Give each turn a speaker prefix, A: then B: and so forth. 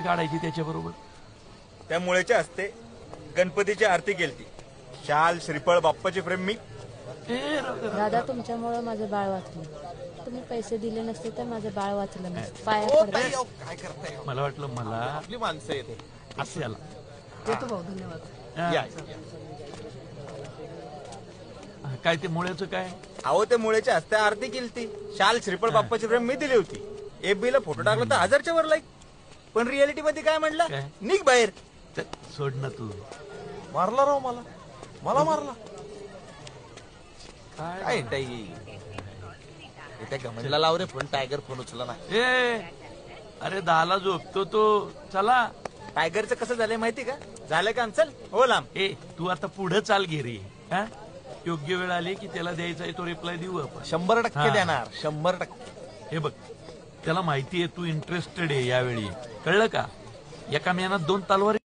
A: काढायची त्याच्याबरोबर.
B: त्यामुळेच्या हस्ते गणपतीची आरती केलती. शाल श्रीफळ बाप्पाची फ्रेम मी.
C: दादा तुमच्यामुळे माझं बाळ वाचलं. तुम्ही पैसे दिले नसते तर माझं बाळ वाचलं नसतं. पाया पडतो.
B: काय करताय?
A: मला वाटलं मला
B: आपली माणसं येते
A: असेल.
C: येतो भाऊ, धन्यवाद.
A: काय ते मुळ्याचं काय?
B: अहो ते मुळेच्या हस्ते आरती केलती. शाल श्रीफळ बाप्पाची फ्रेम मी दिली होती. FB ला फोटो टाकला तर 1000च्या वर लाईक. पण रियालिटी मध्ये काय म्हणला? निघ बाहेर.
A: सोड ना तू.
B: मारला राव मला मारला. काय त्या गमनला लाव रे फोन. टायगर फोन उचला ना.
A: अरे 10ला झोपतो तो. चला.
B: टायगरचं कसं झालंय माहिती का? झालं काम. चल हो लांब.
A: तू आता पुढे चाल घे रे. योग्य वेळ आली की त्याला द्यायचा आहे तो रिप्लाय देऊ आपण.
B: 100% देणार. 100%.
A: हे बघ त्याला माहिती आहे तू इंटरेस्टेड आहे यावेळी. कळलं का? एका महिन्यात 2 तलवारी